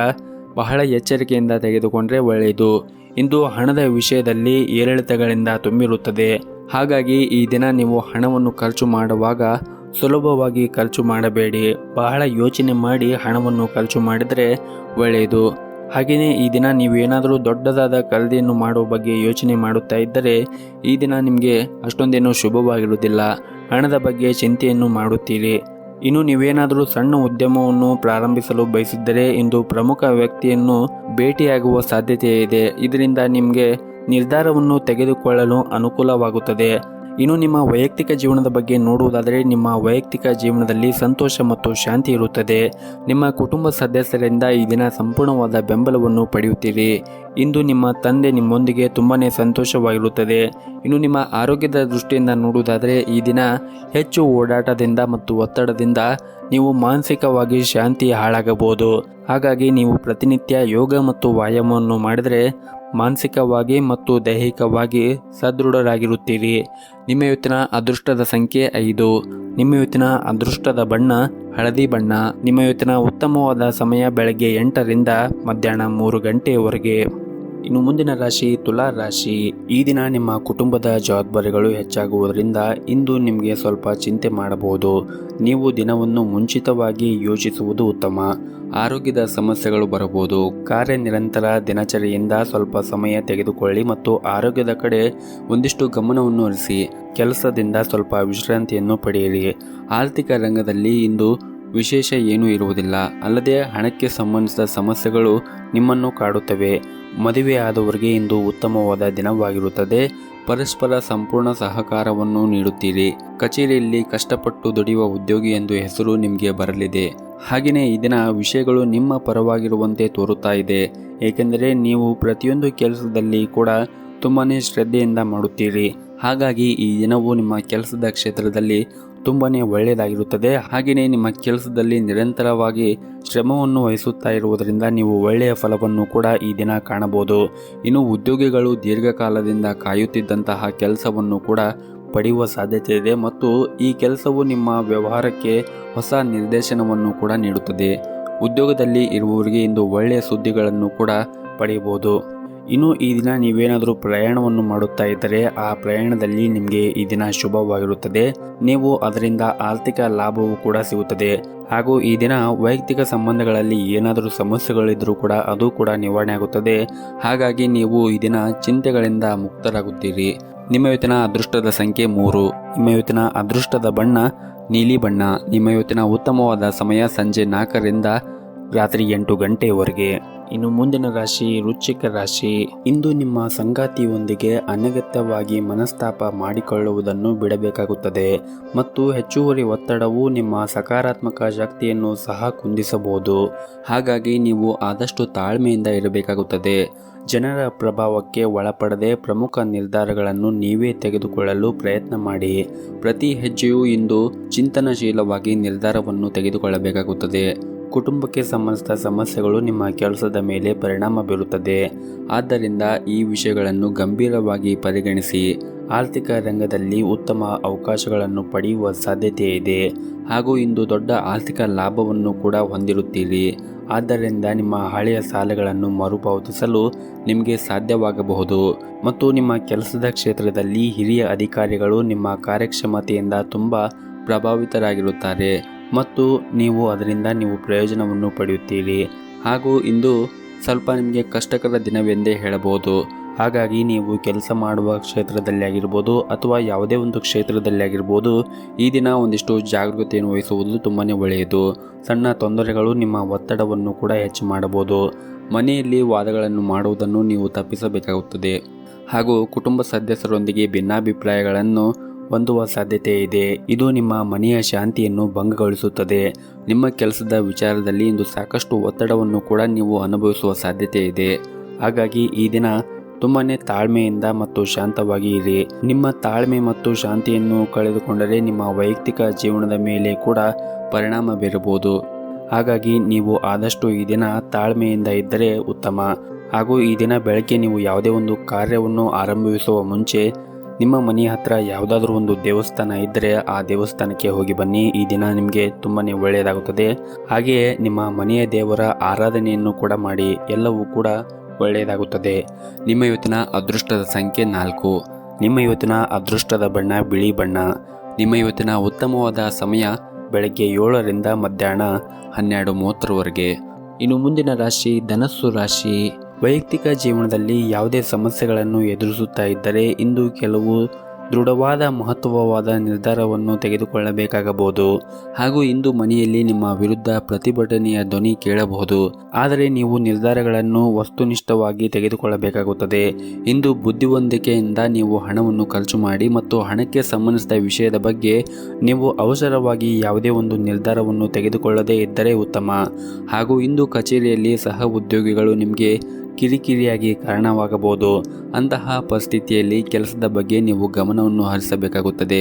ಬಹಳ ಎಚ್ಚರಿಕೆಯಿಂದ ತೆಗೆದುಕೊಂಡರೆ ಒಳ್ಳೆಯದು. ಇಂದು ಹಣದ ವಿಷಯದಲ್ಲಿ ಏರಿಳಿತಗಳಿಂದ ತುಂಬಿರುತ್ತದೆ. ಹಾಗಾಗಿ ಈ ದಿನ ನೀವು ಹಣವನ್ನು ಖರ್ಚು ಮಾಡುವಾಗ ಸುಲಭವಾಗಿ ಖರ್ಚು ಮಾಡಬೇಡಿ. ಬಹಳ ಯೋಚನೆ ಮಾಡಿ ಹಣವನ್ನು ಖರ್ಚು ಮಾಡಿದರೆ ಒಳ್ಳೆಯದು. ಹಾಗೆಯೇ ಈ ದಿನ ನೀವೇನಾದರೂ ದೊಡ್ಡದಾದ ಖರೀದಿಯನ್ನು ಮಾಡುವ ಬಗ್ಗೆ ಯೋಚನೆ ಮಾಡುತ್ತಾ ಇದ್ದರೆ ಈ ದಿನ ನಿಮಗೆ ಅಷ್ಟೊಂದೇನೂ ಶುಭವಾಗಿರುವುದಿಲ್ಲ. ಹಣದ ಬಗ್ಗೆ ಚಿಂತೆಯನ್ನು ಮಾಡುತ್ತೀರಿ. ಇನ್ನು ನೀವೇನಾದರೂ ಸಣ್ಣ ಉದ್ಯಮವನ್ನು ಪ್ರಾರಂಭಿಸಲು ಬಯಸಿದ್ದರೆ ಇಂದು ಪ್ರಮುಖ ವ್ಯಕ್ತಿಯನ್ನು ಭೇಟಿಯಾಗುವ ಸಾಧ್ಯತೆ ಇದೆ. ಇದರಿಂದ ನಿಮಗೆ ನಿರ್ಧಾರವನ್ನು ತೆಗೆದುಕೊಳ್ಳಲು ಅನುಕೂಲವಾಗುತ್ತದೆ. ಇನ್ನು ನಿಮ್ಮ ವೈಯಕ್ತಿಕ ಜೀವನದ ಬಗ್ಗೆ ನೋಡುವುದಾದರೆ ನಿಮ್ಮ ವೈಯಕ್ತಿಕ ಜೀವನದಲ್ಲಿ ಸಂತೋಷ ಮತ್ತು ಶಾಂತಿ ಇರುತ್ತದೆ. ನಿಮ್ಮ ಕುಟುಂಬ ಸದಸ್ಯರಿಂದ ಈ ದಿನ ಸಂಪೂರ್ಣವಾದ ಬೆಂಬಲವನ್ನು ಪಡೆಯುತ್ತೀರಿ. ಇಂದು ನಿಮ್ಮ ತಂದೆ ನಿಮ್ಮೊಂದಿಗೆ ತುಂಬಾ ಸಂತೋಷವಾಗಿರುತ್ತದೆ. ಇನ್ನು ನಿಮ್ಮ ಆರೋಗ್ಯದ ದೃಷ್ಟಿಯಿಂದ ನೋಡುವುದಾದರೆ ಈ ದಿನ ಹೆಚ್ಚು ಓಡಾಟದಿಂದ ಮತ್ತು ಒತ್ತಡದಿಂದ ನೀವು ಮಾನಸಿಕವಾಗಿ ಶಾಂತಿ ಹಾಳಾಗಬಹುದು. ಹಾಗಾಗಿ ನೀವು ಪ್ರತಿನಿತ್ಯ ಯೋಗ ಮತ್ತು ವ್ಯಾಯಾಮವನ್ನು ಮಾಡಿದರೆ ಮಾನಸಿಕವಾಗಿ ಮತ್ತು ದೈಹಿಕವಾಗಿ ಸದೃಢರಾಗಿರುತ್ತೀರಿ. ನಿಮ್ಮ ಇವತ್ತಿನ ಅದೃಷ್ಟದ ಸಂಖ್ಯೆ 5. ನಿಮ್ಮ ಇವತ್ತಿನ ಅದೃಷ್ಟದ ಬಣ್ಣ ಹಳದಿ ಬಣ್ಣ. ನಿಮ್ಮ ಇವತ್ತಿನ ಉತ್ತಮವಾದ ಸಮಯ ಬೆಳಗ್ಗೆ 8ರಿಂದ ಮಧ್ಯಾಹ್ನ 3 ಗಂಟೆಯವರೆಗೆ. ಇನ್ನು ಮುಂದಿನ ರಾಶಿ ತುಲಾ ರಾಶಿ. ಈ ದಿನ ನಿಮ್ಮ ಕುಟುಂಬದ ಜವಾಬ್ದಾರಿಗಳು ಹೆಚ್ಚಾಗುವುದರಿಂದ ಇಂದು ನಿಮಗೆ ಸ್ವಲ್ಪ ಚಿಂತೆ ಮಾಡಬಹುದು. ನೀವು ದಿನವನ್ನು ಮುಂಚಿತವಾಗಿ ಯೋಚಿಸುವುದು ಉತ್ತಮ. ಆರೋಗ್ಯದ ಸಮಸ್ಯೆಗಳು ಬರಬಹುದು. ಕಾರ್ಯನಿರಂತರ ದಿನಚರಿಯಿಂದ ಸ್ವಲ್ಪ ಸಮಯ ತೆಗೆದುಕೊಳ್ಳಿ ಮತ್ತು ಆರೋಗ್ಯದ ಕಡೆ ಒಂದಿಷ್ಟು ಗಮನವನ್ನು ಹರಿಸಿ. ಕೆಲಸದಿಂದ ಸ್ವಲ್ಪ ವಿಶ್ರಾಂತಿಯನ್ನು ಪಡೆಯಿರಿ. ಆರ್ಥಿಕ ರಂಗದಲ್ಲಿ ಇಂದು ವಿಶೇಷ ಏನೂ ಇರುವುದಿಲ್ಲ. ಅಲ್ಲದೆ ಹಣಕ್ಕೆ ಸಂಬಂಧಿಸಿದ ಸಮಸ್ಯೆಗಳು ನಿಮ್ಮನ್ನು ಕಾಡುತ್ತವೆ. ಮದುವೆ ಆದವರಿಗೆ ಇಂದು ಉತ್ತಮವಾದ ದಿನವಾಗಿರುತ್ತದೆ. ಪರಸ್ಪರ ಸಂಪೂರ್ಣ ಸಹಕಾರವನ್ನು ನೀಡುತ್ತೀರಿ. ಕಚೇರಿಯಲ್ಲಿ ಕಷ್ಟಪಟ್ಟು ದುಡಿಯುವ ಉದ್ಯೋಗಿ ಎಂದು ಹೆಸರು ನಿಮಗೆ ಬರಲಿದೆ. ಹಾಗೆಯೇ ಈ ದಿನ ವಿಷಯಗಳು ನಿಮ್ಮ ಪರವಾಗಿರುವಂತೆ ತೋರುತ್ತಾ ಇದೆ. ಏಕೆಂದರೆ ನೀವು ಪ್ರತಿಯೊಂದು ಕೆಲಸದಲ್ಲಿ ಕೂಡ ತುಂಬಾ ಶ್ರದ್ಧೆಯಿಂದ ಮಾಡುತ್ತೀರಿ. ಹಾಗಾಗಿ ಈ ದಿನವು ನಿಮ್ಮ ಕೆಲಸದ ಕ್ಷೇತ್ರದಲ್ಲಿ ತುಂಬಾ ಒಳ್ಳೆಯದಾಗಿರುತ್ತದೆ. ಹಾಗೆಯೇ ನಿಮ್ಮ ಕೆಲಸದಲ್ಲಿ ನಿರಂತರವಾಗಿ ಶ್ರಮವನ್ನು ವಹಿಸುತ್ತಾ ಇರುವುದರಿಂದ ನೀವು ಒಳ್ಳೆಯ ಫಲವನ್ನು ಕೂಡ ಈ ದಿನ ಕಾಣಬಹುದು. ಇನ್ನು ಉದ್ಯೋಗಿಗಳು ದೀರ್ಘಕಾಲದಿಂದ ಕಾಯುತ್ತಿದ್ದಂತಹ ಕೆಲಸವನ್ನು ಕೂಡ ಪಡೆಯುವ ಸಾಧ್ಯತೆ ಇದೆ ಮತ್ತು ಈ ಕೆಲಸವು ನಿಮ್ಮ ವ್ಯವಹಾರಕ್ಕೆ ಹೊಸ ನಿರ್ದೇಶನವನ್ನು ಕೂಡ ನೀಡುತ್ತದೆ. ಉದ್ಯೋಗದಲ್ಲಿ ಇರುವವರಿಗೆ ಇಂದು ಒಳ್ಳೆಯ ಸುದ್ದಿಗಳನ್ನು ಕೂಡ ಪಡೆಯಬಹುದು. ಇನ್ನು ಈ ದಿನ ನೀವೇನಾದರೂ ಪ್ರಯಾಣವನ್ನು ಮಾಡುತ್ತಾ ಇದ್ದರೆ ಆ ಪ್ರಯಾಣದಲ್ಲಿ ನಿಮಗೆ ಈ ದಿನ ಶುಭವಾಗಿರುತ್ತದೆ. ನೀವು ಅದರಿಂದ ಆರ್ಥಿಕ ಲಾಭವೂ ಕೂಡ ಸಿಗುತ್ತದೆ. ಹಾಗೂ ಈ ದಿನ ವೈಯಕ್ತಿಕ ಸಂಬಂಧಗಳಲ್ಲಿ ಏನಾದರೂ ಸಮಸ್ಯೆಗಳಿದ್ದರೂ ಕೂಡ ಅದು ಕೂಡ ನಿವಾರಣೆ ಆಗುತ್ತದೆ. ಹಾಗಾಗಿ ನೀವು ಈ ದಿನ ಚಿಂತೆಗಳಿಂದ ಮುಕ್ತರಾಗುತ್ತೀರಿ. ನಿಮ್ಮ ಇವತ್ತಿನ ಅದೃಷ್ಟದ ಸಂಖ್ಯೆ 3. ನಿಮ್ಮ ಇವತ್ತಿನ ಅದೃಷ್ಟದ ಬಣ್ಣ ನೀಲಿ ಬಣ್ಣ. ನಿಮ್ಮ ಇವತ್ತಿನ ಉತ್ತಮವಾದ ಸಮಯ ಸಂಜೆ 4ರಿಂದ ರಾತ್ರಿ 8 ಗಂಟೆಯವರೆಗೆ. ಇನ್ನು ಮುಂದಿನ ರಾಶಿ ವೃಶ್ಚಿಕ ರಾಶಿ. ಇಂದು ನಿಮ್ಮ ಸಂಗಾತಿಯೊಂದಿಗೆ ಅನಗತ್ಯವಾಗಿ ಮನಸ್ತಾಪ ಮಾಡಿಕೊಳ್ಳುವುದನ್ನು ಬಿಡಬೇಕಾಗುತ್ತದೆ ಮತ್ತು ಹೆಚ್ಚುವರಿ ಒತ್ತಡವು ನಿಮ್ಮ ಸಕಾರಾತ್ಮಕ ಶಕ್ತಿಯನ್ನು ಸಹ ಕುಂದಿಸಬಹುದು. ಹಾಗಾಗಿ ನೀವು ಆದಷ್ಟು ತಾಳ್ಮೆಯಿಂದ ಇರಬೇಕಾಗುತ್ತದೆ. ಜನರ ಪ್ರಭಾವಕ್ಕೆ ಒಳಪಡದೆ ಪ್ರಮುಖ ನಿರ್ಧಾರಗಳನ್ನು ನೀವೇ ತೆಗೆದುಕೊಳ್ಳಲು ಪ್ರಯತ್ನ ಮಾಡಿ. ಪ್ರತಿ ಹೆಜ್ಜೆಯೂ ಇಂದು ಚಿಂತನಶೀಲವಾಗಿ ನಿರ್ಧಾರವನ್ನು ತೆಗೆದುಕೊಳ್ಳಬೇಕಾಗುತ್ತದೆ. ಕುಟುಂಬಕ್ಕೆ ಸಂಬಂಧಿಸಿದ ಸಮಸ್ಯೆಗಳು ನಿಮ್ಮ ಕೆಲಸದ ಮೇಲೆ ಪರಿಣಾಮ ಬೀರುತ್ತದೆ. ಆದ್ದರಿಂದ ಈ ವಿಷಯಗಳನ್ನು ಗಂಭೀರವಾಗಿ ಪರಿಗಣಿಸಿ. ಆರ್ಥಿಕ ರಂಗದಲ್ಲಿ ಉತ್ತಮ ಅವಕಾಶಗಳನ್ನು ಪಡೆಯುವ ಸಾಧ್ಯತೆ ಇದೆ ಹಾಗೂ ಇಂದು ದೊಡ್ಡ ಆರ್ಥಿಕ ಲಾಭವನ್ನು ಕೂಡ ಹೊಂದಿರುತ್ತೀರಿ. ಆದ್ದರಿಂದ ನಿಮ್ಮ ಹಳೆಯ ಸಾಲಗಳನ್ನು ಮರುಪಾವತಿಸಲು ನಿಮಗೆ ಸಾಧ್ಯವಾಗಬಹುದು ಮತ್ತು ನಿಮ್ಮ ಕೆಲಸದ ಕ್ಷೇತ್ರದಲ್ಲಿ ಹಿರಿಯ ಅಧಿಕಾರಿಗಳು ನಿಮ್ಮ ಕಾರ್ಯಕ್ಷಮತೆಯಿಂದ ತುಂಬ ಪ್ರಭಾವಿತರಾಗಿರುತ್ತಾರೆ ಮತ್ತು ನೀವು ಅದರಿಂದ ಪ್ರಯೋಜನವನ್ನು ಪಡೆಯುತ್ತೀರಿ. ಹಾಗೂ ಇಂದು ಸ್ವಲ್ಪ ನಿಮಗೆ ಕಷ್ಟಕರ ದಿನವೆಂದೇ ಹೇಳಬಹುದು. ಹಾಗಾಗಿ ನೀವು ಕೆಲಸ ಮಾಡುವ ಕ್ಷೇತ್ರದಲ್ಲಿ ಆಗಿರ್ಬೋದು ಅಥವಾ ಯಾವುದೇ ಒಂದು ಕ್ಷೇತ್ರದಲ್ಲಿ ಆಗಿರ್ಬೋದು ಈ ದಿನ ಒಂದಿಷ್ಟು ಜಾಗರೂಕತೆಯನ್ನು ವಹಿಸುವುದು ತುಂಬಾ ಒಳ್ಳೆಯದು. ಸಣ್ಣ ತೊಂದರೆಗಳು ನಿಮ್ಮ ಒತ್ತಡವನ್ನು ಕೂಡ ಹೆಚ್ಚು ಮಾಡಬಹುದು. ಮನೆಯಲ್ಲಿ ವಾದಗಳನ್ನು ಮಾಡುವುದನ್ನು ನೀವು ತಪ್ಪಿಸಬೇಕಾಗುತ್ತದೆ ಹಾಗೂ ಕುಟುಂಬ ಸದಸ್ಯರೊಂದಿಗೆ ಭಿನ್ನಾಭಿಪ್ರಾಯಗಳನ್ನು ಹೊಂದುವ ಸಾಧ್ಯತೆ ಇದೆ. ಇದು ನಿಮ್ಮ ಮನೆಯ ಶಾಂತಿಯನ್ನು ಭಂಗಗೊಳಿಸುತ್ತದೆ. ನಿಮ್ಮ ಕೆಲಸದ ವಿಚಾರದಲ್ಲಿ ಇಂದು ಸಾಕಷ್ಟು ಒತ್ತಡವನ್ನು ಕೂಡ ನೀವು ಅನುಭವಿಸುವ ಸಾಧ್ಯತೆ ಇದೆ. ಹಾಗಾಗಿ ಈ ದಿನ ತುಂಬಾ ತಾಳ್ಮೆಯಿಂದ ಮತ್ತು ಶಾಂತವಾಗಿ ಇರಿ. ನಿಮ್ಮ ತಾಳ್ಮೆ ಮತ್ತು ಶಾಂತಿಯನ್ನು ಕಳೆದುಕೊಂಡರೆ ನಿಮ್ಮ ವೈಯಕ್ತಿಕ ಜೀವನದ ಮೇಲೆ ಕೂಡ ಪರಿಣಾಮ ಬೀರಬಹುದು. ಹಾಗಾಗಿ ನೀವು ಆದಷ್ಟು ಈ ದಿನ ತಾಳ್ಮೆಯಿಂದ ಇದ್ದರೆ ಉತ್ತಮ. ಹಾಗೂ ಈ ದಿನ ಬೆಳಗ್ಗೆ ನೀವು ಯಾವುದೇ ಒಂದು ಕಾರ್ಯವನ್ನು ಆರಂಭಿಸುವ ಮುಂಚೆ ನಿಮ್ಮ ಮನೆಯ ಹತ್ರ ಯಾವುದಾದ್ರೂ ಒಂದು ದೇವಸ್ಥಾನ ಇದ್ದರೆ ಆ ದೇವಸ್ಥಾನಕ್ಕೆ ಹೋಗಿ ಬನ್ನಿ. ಈ ದಿನ ನಿಮಗೆ ತುಂಬಾ ಒಳ್ಳೆಯದಾಗುತ್ತದೆ. ಹಾಗೆಯೇ ನಿಮ್ಮ ಮನೆಯ ದೇವರ ಆರಾಧನೆಯನ್ನು ಕೂಡ ಮಾಡಿ. ಎಲ್ಲವೂ ಕೂಡ ಒಳ್ಳೆಯದಾಗುತ್ತದೆ. ನಿಮ್ಮ ಇವತ್ತಿನ ಅದೃಷ್ಟದ ಸಂಖ್ಯೆ 4. ನಿಮ್ಮ ಇವತ್ತಿನ ಅದೃಷ್ಟದ ಬಣ್ಣ ಬಿಳಿ ಬಣ್ಣ. ನಿಮ್ಮ ಇವತ್ತಿನ ಉತ್ತಮವಾದ ಸಮಯ ಬೆಳಗ್ಗೆ 7ರಿಂದ ಮಧ್ಯಾಹ್ನ 12:30ವರೆಗೆ. ಇನ್ನು ಮುಂದಿನ ರಾಶಿ ಧನಸ್ಸು ರಾಶಿ. ವೈಯಕ್ತಿಕ ಜೀವನದಲ್ಲಿ ಯಾವುದೇ ಸಮಸ್ಯೆಗಳನ್ನು ಎದುರಿಸುತ್ತಾ ಇದ್ದರೆ ಇಂದು ಕೆಲವು ದೃಢವಾದ ಮಹತ್ವವಾದ ನಿರ್ಧಾರವನ್ನು ತೆಗೆದುಕೊಳ್ಳಬೇಕಾಗಬಹುದು. ಹಾಗೂ ಇಂದು ಮನೆಯಲ್ಲಿ ನಿಮ್ಮ ವಿರುದ್ಧ ಪ್ರತಿಭಟನೆಯ ಧ್ವನಿ ಕೇಳಬಹುದು. ಆದರೆ ನೀವು ನಿರ್ಧಾರಗಳನ್ನು ವಸ್ತುನಿಷ್ಠವಾಗಿ ತೆಗೆದುಕೊಳ್ಳಬೇಕಾಗುತ್ತದೆ. ಇಂದು ಬುದ್ಧಿವಂತಿಕೆಯಿಂದ ನೀವು ಹಣವನ್ನು ಖರ್ಚು ಮಾಡಿ ಮತ್ತು ಹಣಕ್ಕೆ ಸಂಬಂಧಿಸಿದ ವಿಷಯದ ಬಗ್ಗೆ ನೀವು ಅವಸರವಾಗಿ ಯಾವುದೇ ಒಂದು ನಿರ್ಧಾರವನ್ನು ತೆಗೆದುಕೊಳ್ಳದೇ ಇದ್ದರೆ ಉತ್ತಮ. ಹಾಗೂ ಇಂದು ಕಚೇರಿಯಲ್ಲಿ ಸಹ ಉದ್ಯೋಗಿಗಳು ನಿಮಗೆ ಕಿರಿಕಿರಿಯಾಗಿ ಕಾರಣವಾಗಬಹುದು. ಅಂತಹ ಪರಿಸ್ಥಿತಿಯಲ್ಲಿ ಕೆಲಸದ ಬಗ್ಗೆ ನೀವು ಗಮನವನ್ನು ಹರಿಸಬೇಕಾಗುತ್ತದೆ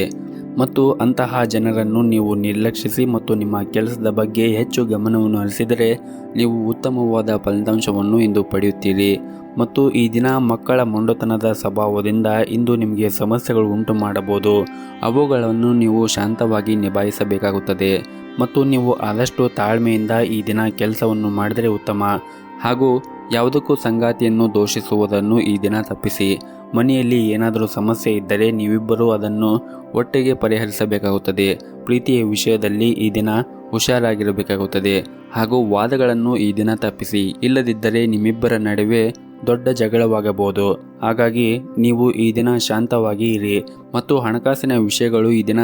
ಮತ್ತು ಅಂತಹ ಜನರನ್ನು ನೀವು ನಿರ್ಲಕ್ಷಿಸಿ ಮತ್ತು ನಿಮ್ಮ ಕೆಲಸದ ಬಗ್ಗೆ ಹೆಚ್ಚು ಗಮನವನ್ನು ಹರಿಸಿದರೆ ನೀವು ಉತ್ತಮವಾದ ಫಲಿತಾಂಶವನ್ನು ಇಂದು ಪಡೆಯುತ್ತೀರಿ. ಮತ್ತು ಈ ದಿನ ಮಕ್ಕಳ ಮೊಂಡುತನದ ಸ್ವಭಾವದಿಂದ ಇಂದು ನಿಮಗೆ ಸಮಸ್ಯೆಗಳು ಉಂಟು ಮಾಡಬಹುದು. ಅವುಗಳನ್ನು ನೀವು ಶಾಂತವಾಗಿ ನಿಭಾಯಿಸಬೇಕಾಗುತ್ತದೆ ಮತ್ತು ನೀವು ಆದಷ್ಟು ತಾಳ್ಮೆಯಿಂದ ಈ ದಿನ ಕೆಲಸವನ್ನು ಮಾಡಿದರೆ ಉತ್ತಮ. ಹಾಗೂ ಯಾವುದಕ್ಕೂ ಸಂಗಾತಿಯನ್ನು ದೂಷಿಸುವುದನ್ನು ಈ ದಿನ ತಪ್ಪಿಸಿ. ಮನೆಯಲ್ಲಿ ಏನಾದರೂ ಸಮಸ್ಯೆ ಇದ್ದರೆ ನೀವಿಬ್ಬರೂ ಅದನ್ನು ಒಟ್ಟಿಗೆ ಪರಿಹರಿಸಬೇಕಾಗುತ್ತದೆ. ಪ್ರೀತಿಯ ವಿಷಯದಲ್ಲಿ ಈ ದಿನ ಹುಷಾರಾಗಿರಬೇಕಾಗುತ್ತದೆ ಹಾಗೂ ವಾದಗಳನ್ನು ಈ ದಿನ ತಪ್ಪಿಸಿ. ಇಲ್ಲದಿದ್ದರೆ ನಿಮ್ಮಿಬ್ಬರ ನಡುವೆ ದೊಡ್ಡ ಜಗಳವಾಗಬಹುದು. ಹಾಗಾಗಿ ನೀವು ಈ ದಿನ ಶಾಂತವಾಗಿ ಇರಿ ಮತ್ತು ಹಣಕಾಸಿನ ವಿಷಯಗಳು ಈ ದಿನ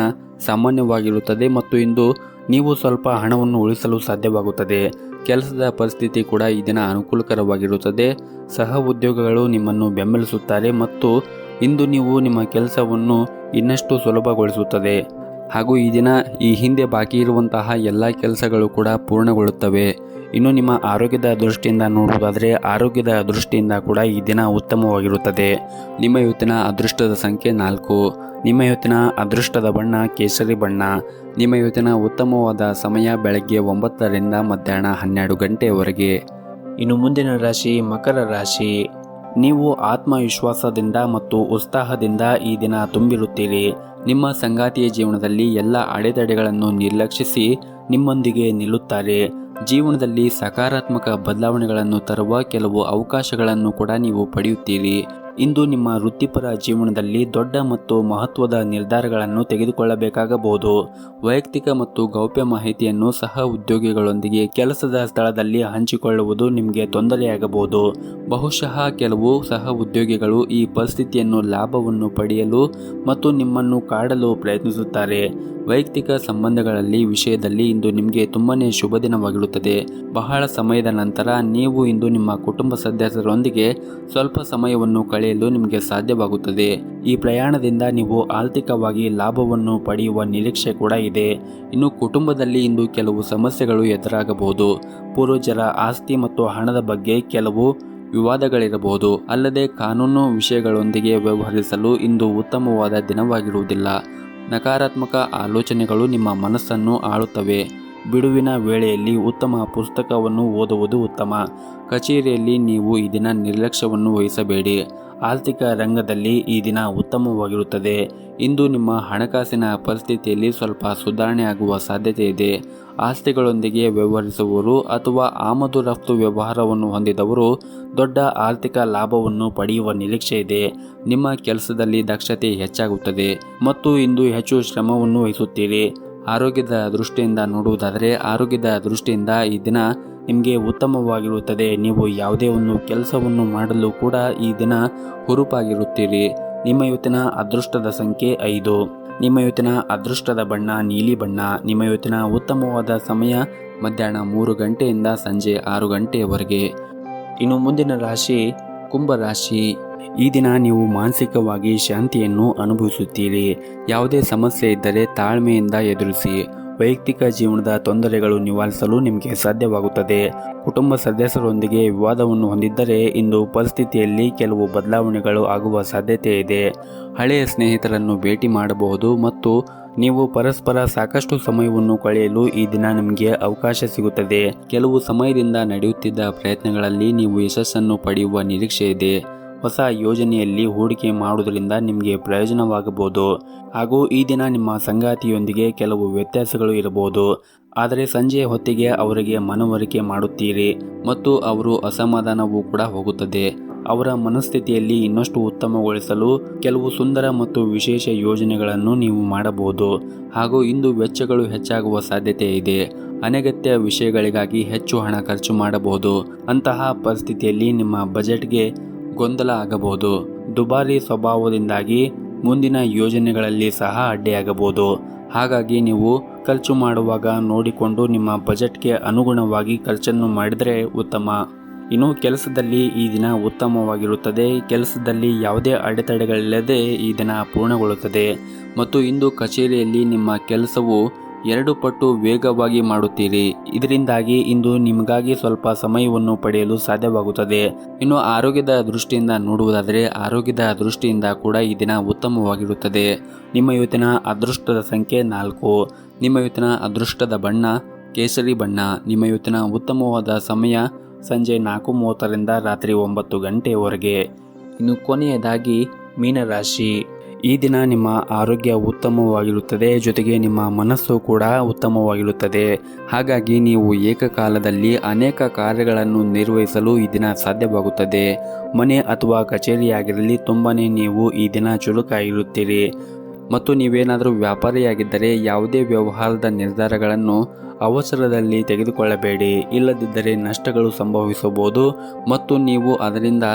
ಸಾಮಾನ್ಯವಾಗಿರುತ್ತದೆ ಮತ್ತು ಇಂದು ನೀವು ಸ್ವಲ್ಪ ಹಣವನ್ನು ಉಳಿಸಲು ಸಾಧ್ಯವಾಗುತ್ತದೆ. ಕೆಲಸದ ಪರಿಸ್ಥಿತಿ ಕೂಡ ಈ ದಿನ ಅನುಕೂಲಕರವಾಗಿರುತ್ತದೆ. ಸಹ ಉದ್ಯೋಗಿಗಳು ನಿಮ್ಮನ್ನು ಬೆಂಬಲಿಸುತ್ತಾರೆ ಮತ್ತು ಇಂದು ನೀವು ನಿಮ್ಮ ಕೆಲಸವನ್ನು ಇನ್ನಷ್ಟು ಸುಲಭಗೊಳಿಸುತ್ತದೆ. ಹಾಗೂ ಈ ದಿನ ಈ ಹಿಂದೆ ಬಾಕಿ ಇರುವಂತಹ ಎಲ್ಲ ಕೆಲಸಗಳು ಕೂಡ ಪೂರ್ಣಗೊಳ್ಳುತ್ತವೆ. ಇನ್ನು ನಿಮ್ಮ ಆರೋಗ್ಯದ ದೃಷ್ಟಿಯಿಂದ ನೋಡುವುದಾದರೆ ಆರೋಗ್ಯದ ದೃಷ್ಟಿಯಿಂದ ಕೂಡ ಈ ದಿನ ಉತ್ತಮವಾಗಿರುತ್ತದೆ. ನಿಮ್ಮ ಇವತ್ತಿನ ಅದೃಷ್ಟದ ಸಂಖ್ಯೆ 4. ನಿಮ್ಮ ಇವತ್ತಿನ ಅದೃಷ್ಟದ ಬಣ್ಣ ಕೇಸರಿ ಬಣ್ಣ. ನಿಮ್ಮ ಇವತ್ತಿನ ಉತ್ತಮವಾದ ಸಮಯ ಬೆಳಗ್ಗೆ 9ರಿಂದ ಮಧ್ಯಾಹ್ನ 12 ಗಂಟೆಯವರೆಗೆ. ಇನ್ನು ಮುಂದಿನ ರಾಶಿ ಮಕರ ರಾಶಿ. ನೀವು ಆತ್ಮವಿಶ್ವಾಸದಿಂದ ಮತ್ತು ಉತ್ಸಾಹದಿಂದ ಈ ದಿನ ತುಂಬಿರುತ್ತೀರಿ. ನಿಮ್ಮ ಸಂಗಾತಿಯ ಜೀವನದಲ್ಲಿ ಎಲ್ಲ ಅಡೆತಡೆಗಳನ್ನು ನಿರ್ಲಕ್ಷಿಸಿ ನಿಮ್ಮೊಂದಿಗೆ ನಿಲ್ಲುತ್ತಾರೆ. ಜೀವನದಲ್ಲಿ ಸಕಾರಾತ್ಮಕ ಬದಲಾವಣೆಗಳನ್ನು ತರುವ ಕೆಲವು ಅವಕಾಶಗಳನ್ನು ಕೂಡ ನೀವು ಪಡೆಯುತ್ತೀರಿ. ಇಂದು ನಿಮ್ಮ ವೃತ್ತಿಪರ ಜೀವನದಲ್ಲಿ ದೊಡ್ಡ ಮತ್ತು ಮಹತ್ವದ ನಿರ್ಧಾರಗಳನ್ನು ತೆಗೆದುಕೊಳ್ಳಬೇಕಾಗಬಹುದು. ವೈಯಕ್ತಿಕ ಮತ್ತು ಗೌಪ್ಯ ಮಾಹಿತಿಯನ್ನು ಸಹ ಉದ್ಯೋಗಿಗಳೊಂದಿಗೆ ಕೆಲಸದ ಸ್ಥಳದಲ್ಲಿ ಹಂಚಿಕೊಳ್ಳುವುದು ನಿಮಗೆ ತೊಂದರೆಯಾಗಬಹುದು. ಬಹುಶಃ ಕೆಲವು ಸಹ ಉದ್ಯೋಗಿಗಳು ಈ ಪರಿಸ್ಥಿತಿಯನ್ನು ಲಾಭವನ್ನು ಪಡೆಯಲು ಮತ್ತು ನಿಮ್ಮನ್ನು ಕಾಡಲು ಪ್ರಯತ್ನಿಸುತ್ತಾರೆ. ವೈಯಕ್ತಿಕ ಸಂಬಂಧಗಳಲ್ಲಿ ವಿಷಯದಲ್ಲಿ ಇಂದು ನಿಮಗೆ ತುಂಬಾನೇ ಶುಭ ದಿನವಾಗಿರುತ್ತದೆ. ಬಹಳ ಸಮಯದ ನಂತರ ನೀವು ಇಂದು ನಿಮ್ಮ ಕುಟುಂಬ ಸದಸ್ಯರೊಂದಿಗೆ ಸ್ವಲ್ಪ ಸಮಯವನ್ನು ಕಳೆಯಲು ನಿಮಗೆ ಸಾಧ್ಯವಾಗುತ್ತದೆ. ಈ ಪ್ರಯಾಣದಿಂದ ನೀವು ಆರ್ಥಿಕವಾಗಿ ಲಾಭವನ್ನು ಪಡೆಯುವ ನಿರೀಕ್ಷೆ ಕೂಡ ಇದೆ. ಇನ್ನು ಕುಟುಂಬದಲ್ಲಿ ಇಂದು ಕೆಲವು ಸಮಸ್ಯೆಗಳು ಎದುರಾಗಬಹುದು. ಪೂರ್ವಜರ ಆಸ್ತಿ ಮತ್ತು ಹಣದ ಬಗ್ಗೆ ಕೆಲವು ವಿವಾದಗಳಿರಬಹುದು. ಅಲ್ಲದೆ ಕಾನೂನು ವಿಷಯಗಳೊಂದಿಗೆ ವ್ಯವಹರಿಸಲು ಇಂದು ಉತ್ತಮವಾದ ದಿನವಾಗಿರುವುದಿಲ್ಲ. ನಕಾರಾತ್ಮಕ ಆಲೋಚನೆಗಳು ನಿಮ್ಮ ಮನಸ್ಸನ್ನು ಆಳುತ್ತವೆ. ಬಿಡುವಿನ ವೇಳೆಯಲ್ಲಿ ಉತ್ತಮ ಪುಸ್ತಕವನ್ನು ಓದುವುದು ಉತ್ತಮ. ಕಚೇರಿಯಲ್ಲಿ ನೀವು ಈ ದಿನ ನಿರ್ಲಕ್ಷ್ಯವನ್ನು ವಹಿಸಬೇಡಿ. ಆರ್ಥಿಕ ರಂಗದಲ್ಲಿ ಈ ದಿನ ಉತ್ತಮವಾಗಿರುತ್ತದೆ. ಇಂದು ನಿಮ್ಮ ಹಣಕಾಸಿನ ಪರಿಸ್ಥಿತಿಯಲ್ಲಿ ಸ್ವಲ್ಪ ಸುಧಾರಣೆ ಆಗುವ ಸಾಧ್ಯತೆ ಇದೆ. ಆಸ್ತಿಗಳೊಂದಿಗೆ ವ್ಯವಹರಿಸುವವರು ಅಥವಾ ಆಮದು ರಫ್ತು ವ್ಯವಹಾರವನ್ನು ಹೊಂದಿದವರು ದೊಡ್ಡ ಆರ್ಥಿಕ ಲಾಭವನ್ನು ಪಡೆಯುವ ನಿರೀಕ್ಷೆ ಇದೆ. ನಿಮ್ಮ ಕೆಲಸದಲ್ಲಿ ದಕ್ಷತೆ ಹೆಚ್ಚಾಗುತ್ತದೆ ಮತ್ತು ಇಂದು ಹೆಚ್ಚು ಶ್ರಮವನ್ನು ವಹಿಸುತ್ತೀರಿ. ಆರೋಗ್ಯದ ದೃಷ್ಟಿಯಿಂದ ನೋಡುವುದಾದರೆ ಆರೋಗ್ಯದ ದೃಷ್ಟಿಯಿಂದ ಈ ದಿನ ನಿಮಗೆ ಉತ್ತಮವಾಗಿರುತ್ತದೆ. ನೀವು ಯಾವುದೇ ಒಂದು ಕೆಲಸವನ್ನು ಮಾಡಲು ಕೂಡ ಈ ದಿನ ಹುರುಪಾಗಿರುತ್ತೀರಿ. ನಿಮ್ಮ ಇವತ್ತಿನ ಅದೃಷ್ಟದ ಸಂಖ್ಯೆ 5. ನಿಮ್ಮ ಇವತ್ತಿನ ಅದೃಷ್ಟದ ಬಣ್ಣ ನೀಲಿ ಬಣ್ಣ. ನಿಮ್ಮ ಇವತ್ತಿನ ಉತ್ತಮವಾದ ಸಮಯ ಮಧ್ಯಾಹ್ನ 3 ಗಂಟೆಯಿಂದ ಸಂಜೆ 6 ಗಂಟೆಯವರೆಗೆ. ಇನ್ನು ಮುಂದಿನ ರಾಶಿ ಕುಂಭರಾಶಿ. ಈ ದಿನ ನೀವು ಮಾನಸಿಕವಾಗಿ ಶಾಂತಿಯನ್ನು ಅನುಭವಿಸುತ್ತೀರಿ. ಯಾವುದೇ ಸಮಸ್ಯೆ ಇದ್ದರೆ ತಾಳ್ಮೆಯಿಂದ ಎದುರಿಸಿ. ವೈಯಕ್ತಿಕ ಜೀವನದ ತೊಂದರೆಗಳು ನಿವಾರಿಸಲು ನಿಮಗೆ ಸಾಧ್ಯವಾಗುತ್ತದೆ. ಕುಟುಂಬ ಸದಸ್ಯರೊಂದಿಗೆ ವಿವಾದವನ್ನು ಹೊಂದಿದ್ದರೆ ಇಂದು ಪರಿಸ್ಥಿತಿಯಲ್ಲಿ ಕೆಲವು ಬದಲಾವಣೆಗಳು ಆಗುವ ಸಾಧ್ಯತೆ ಇದೆ. ಹಳೆಯ ಸ್ನೇಹಿತರನ್ನು ಭೇಟಿ ಮಾಡಬಹುದು ಮತ್ತು ನೀವು ಪರಸ್ಪರ ಸಾಕಷ್ಟು ಸಮಯವನ್ನು ಕಳೆಯಲು ಈ ದಿನ ನಿಮಗೆ ಅವಕಾಶ ಸಿಗುತ್ತದೆ. ಕೆಲವು ಸಮಯದಿಂದ ನಡೆಯುತ್ತಿದ್ದ ಪ್ರಯತ್ನಗಳಲ್ಲಿ ನೀವು ಯಶಸ್ಸನ್ನು ಪಡೆಯುವ ನಿರೀಕ್ಷೆ ಇದೆ. ಹೊಸ ಯೋಜನೆಯಲ್ಲಿ ಹೂಡಿಕೆ ಮಾಡುವುದರಿಂದ ನಿಮಗೆ ಪ್ರಯೋಜನವಾಗಬಹುದು. ಹಾಗೂ ಈ ದಿನ ನಿಮ್ಮ ಸಂಗಾತಿಯೊಂದಿಗೆ ಕೆಲವು ವ್ಯತ್ಯಾಸಗಳು ಇರಬಹುದು. ಆದರೆ ಸಂಜೆಯ ಹೊತ್ತಿಗೆ ಅವರಿಗೆ ಮನವರಿಕೆ ಮಾಡುತ್ತೀರಿ ಮತ್ತು ಅವರು ಅಸಮಾಧಾನವೂ ಕೂಡ ಹೋಗುತ್ತದೆ. ಅವರ ಮನಸ್ಥಿತಿಯಲ್ಲಿ ಇನ್ನಷ್ಟು ಉತ್ತಮಗೊಳಿಸಲು ಕೆಲವು ಸುಂದರ ಮತ್ತು ವಿಶೇಷ ಯೋಜನೆಗಳನ್ನು ನೀವು ಮಾಡಬಹುದು. ಹಾಗೂ ಇಂದು ವೆಚ್ಚಗಳು ಹೆಚ್ಚಾಗುವ ಸಾಧ್ಯತೆ ಇದೆ. ಅನಗತ್ಯ ವಿಷಯಗಳಿಗಾಗಿ ಹೆಚ್ಚು ಹಣ ಖರ್ಚು ಮಾಡಬಹುದು. ಅಂತಹ ಪರಿಸ್ಥಿತಿಯಲ್ಲಿ ನಿಮ್ಮ ಬಜೆಟ್ಗೆ ಗೊಂದಲ ಆಗಬಹುದು. ದುಬಾರಿ ಸ್ವಭಾವದಿಂದಾಗಿ ಮುಂದಿನ ಯೋಜನೆಗಳಲ್ಲಿ ಸಹ ಅಡ್ಡಿಯಾಗಬಹುದು. ಹಾಗಾಗಿ ನೀವು ಖರ್ಚು ಮಾಡುವಾಗ ನೋಡಿಕೊಂಡು ನಿಮ್ಮ ಬಜೆಟ್ಗೆ ಅನುಗುಣವಾಗಿ ಖರ್ಚನ್ನು ಮಾಡಿದರೆ ಉತ್ತಮ. ಇನ್ನು ಕೆಲಸದಲ್ಲಿ ಈ ದಿನ ಉತ್ತಮವಾಗಿರುತ್ತದೆ. ಕೆಲಸದಲ್ಲಿ ಯಾವುದೇ ಅಡೆತಡೆಗಳಿಲ್ಲದೆ ಈ ದಿನ ಪೂರ್ಣಗೊಳ್ಳುತ್ತದೆ ಮತ್ತು ಇಂದು ಕಚೇರಿಯಲ್ಲಿ ನಿಮ್ಮ ಕೆಲಸವು 2 ಪಟ್ಟು ವೇಗವಾಗಿ ಮಾಡುತ್ತೀರಿ. ಇದರಿಂದಾಗಿ ಇಂದು ನಿಮಗಾಗಿ ಸ್ವಲ್ಪ ಸಮಯವನ್ನು ಪಡೆಯಲು ಸಾಧ್ಯವಾಗುತ್ತದೆ. ಇನ್ನು ಆರೋಗ್ಯದ ದೃಷ್ಟಿಯಿಂದ ನೋಡುವುದಾದರೆ ಆರೋಗ್ಯದ ದೃಷ್ಟಿಯಿಂದ ಕೂಡ ಈ ದಿನ ಉತ್ತಮವಾಗಿರುತ್ತದೆ. ನಿಮ್ಮ ಇವತ್ತಿನ ಅದೃಷ್ಟದ ಸಂಖ್ಯೆ 4. ನಿಮ್ಮ ಇವತ್ತಿನ ಅದೃಷ್ಟದ ಬಣ್ಣ ಕೇಸರಿ ಬಣ್ಣ. ನಿಮ್ಮ ಇವತ್ತಿನ ಉತ್ತಮವಾದ ಸಮಯ ಸಂಜೆ 4:30ರಿಂದ ರಾತ್ರಿ 9 ಗಂಟೆಯವರೆಗೆ. ಇನ್ನು ಕೊನೆಯದಾಗಿ ಮೀನರಾಶಿ. ಈ ದಿನ ನಿಮ್ಮ ಆರೋಗ್ಯ ಉತ್ತಮವಾಗಿರುತ್ತದೆ, ಜೊತೆಗೆ ನಿಮ್ಮ ಮನಸ್ಸು ಕೂಡ ಉತ್ತಮವಾಗಿರುತ್ತದೆ. ಹಾಗಾಗಿ ನೀವು ಏಕಕಾಲದಲ್ಲಿ ಅನೇಕ ಕಾರ್ಯಗಳನ್ನು ನಿರ್ವಹಿಸಲು ಈ ದಿನ ಸಾಧ್ಯವಾಗುತ್ತದೆ. ಮನೆ ಅಥವಾ ಕಚೇರಿಯಾಗಿರಲಿ ತುಂಬಾನೇ ನೀವು ಈ ದಿನ ಚುರುಕಾಗಿರುತ್ತೀರಿ. ಮತ್ತು ನೀವೇನಾದರೂ ವ್ಯಾಪಾರಿಯಾಗಿದ್ದರೆ ಯಾವುದೇ ವ್ಯವಹಾರದ ನಿರ್ಧಾರಗಳನ್ನು ಅವಸರದಲ್ಲಿ ತೆಗೆದುಕೊಳ್ಳಬೇಡಿ. ಇಲ್ಲದಿದ್ದರೆ ನಷ್ಟಗಳು ಸಂಭವಿಸಬಹುದು ಮತ್ತು ನೀವು ಅದರಿಂದ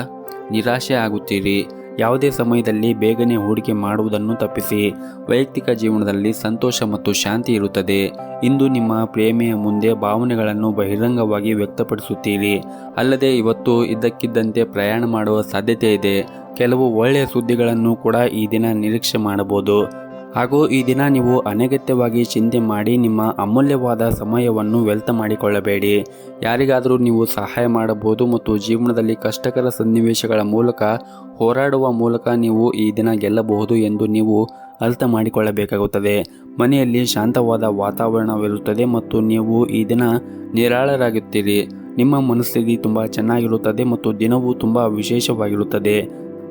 ನಿರಾಶೆ ಆಗುತ್ತೀರಿ. ಯಾವುದೇ ಸಮಯದಲ್ಲಿ ಬೇಗನೆ ಹೂಡಿಕೆ ಮಾಡುವುದನ್ನು ತಪ್ಪಿಸಿ. ವೈಯಕ್ತಿಕ ಜೀವನದಲ್ಲಿ ಸಂತೋಷ ಮತ್ತು ಶಾಂತಿ ಇರುತ್ತದೆ. ಇಂದು ನಿಮ್ಮ ಪ್ರೇಮಿಯ ಮುಂದೆ ಭಾವನೆಗಳನ್ನು ಬಹಿರಂಗವಾಗಿ ವ್ಯಕ್ತಪಡಿಸುತ್ತೀರಿ. ಅಲ್ಲದೆ ಇವತ್ತು ಇದ್ದಕ್ಕಿದ್ದಂತೆ ಪ್ರಯಾಣ ಮಾಡುವ ಸಾಧ್ಯತೆ ಇದೆ. ಕೆಲವು ಒಳ್ಳೆಯ ಸುದ್ದಿಗಳನ್ನು ಕೂಡ ಈ ದಿನ ನಿರೀಕ್ಷೆ ಮಾಡಬಹುದು. ಹಾಗೂ ಈ ದಿನ ನೀವು ಅನಗತ್ಯವಾಗಿ ಚಿಂತೆ ಮಾಡಿ ನಿಮ್ಮ ಅಮೂಲ್ಯವಾದ ಸಮಯವನ್ನು ವ್ಯರ್ಥ ಮಾಡಿಕೊಳ್ಳಬೇಡಿ. ಯಾರಿಗಾದರೂ ನೀವು ಸಹಾಯ ಮಾಡಬಹುದು ಮತ್ತು ಜೀವನದಲ್ಲಿ ಕಷ್ಟಕರ ಸನ್ನಿವೇಶಗಳ ಮೂಲಕ ಹೋರಾಡುವ ಮೂಲಕ ನೀವು ಈ ದಿನ ಗೆಲ್ಲಬಹುದು ಎಂದು ನೀವು ಅರ್ಥ ಮಾಡಿಕೊಳ್ಳಬೇಕಾಗುತ್ತದೆ. ಮನೆಯಲ್ಲಿ ಶಾಂತವಾದ ವಾತಾವರಣವಿರುತ್ತದೆ ಮತ್ತು ನೀವು ಈ ದಿನ ನಿರಾಳರಾಗುತ್ತೀರಿ. ನಿಮ್ಮ ಮನಸ್ಥಿತಿ ತುಂಬ ಚೆನ್ನಾಗಿರುತ್ತದೆ ಮತ್ತು ದಿನವೂ ತುಂಬ ವಿಶೇಷವಾಗಿರುತ್ತದೆ.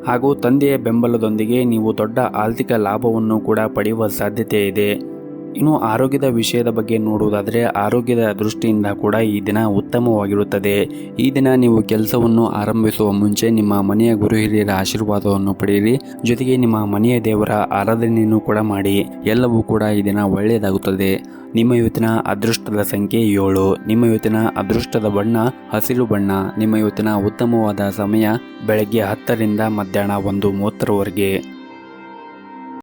ಹಾಗೂ ತಂದೆಯ ಬೆಂಬಲದೊಂದಿಗೆ ನೀವು ದೊಡ್ಡ ಆರ್ಥಿಕ ಲಾಭವನ್ನು ಕೂಡ ಪಡೆಯುವ ಸಾಧ್ಯತೆ ಇದೆ. ಇನ್ನು ಆರೋಗ್ಯದ ವಿಷಯದ ಬಗ್ಗೆ ನೋಡುವುದಾದರೆ ಆರೋಗ್ಯದ ದೃಷ್ಟಿಯಿಂದ ಕೂಡ ಈ ದಿನ ಉತ್ತಮವಾಗಿರುತ್ತದೆ. ಈ ದಿನ ನೀವು ಕೆಲಸವನ್ನು ಆರಂಭಿಸುವ ಮುಂಚೆ ನಿಮ್ಮ ಮನೆಯ ಗುರು ಹಿರಿಯರ ಆಶೀರ್ವಾದವನ್ನು ಪಡೆಯಿರಿ. ಜೊತೆಗೆ ನಿಮ್ಮ ಮನೆಯ ದೇವರ ಆರಾಧನೆಯನ್ನು ಕೂಡ ಮಾಡಿ. ಎಲ್ಲವೂ ಕೂಡ ಈ ದಿನ ಒಳ್ಳೆಯದಾಗುತ್ತದೆ. ನಿಮ್ಮ ಇವತ್ತಿನ ಅದೃಷ್ಟದ ಸಂಖ್ಯೆ 7. ನಿಮ್ಮ ಇವತ್ತಿನ ಅದೃಷ್ಟದ ಬಣ್ಣ ಹಸಿರು ಬಣ್ಣ. ನಿಮ್ಮ ಇವತ್ತಿನ ಉತ್ತಮವಾದ ಸಮಯ ಬೆಳಗ್ಗೆ 10ರಿಂದ ಮಧ್ಯಾಹ್ನ 1:30ವರೆಗೆ.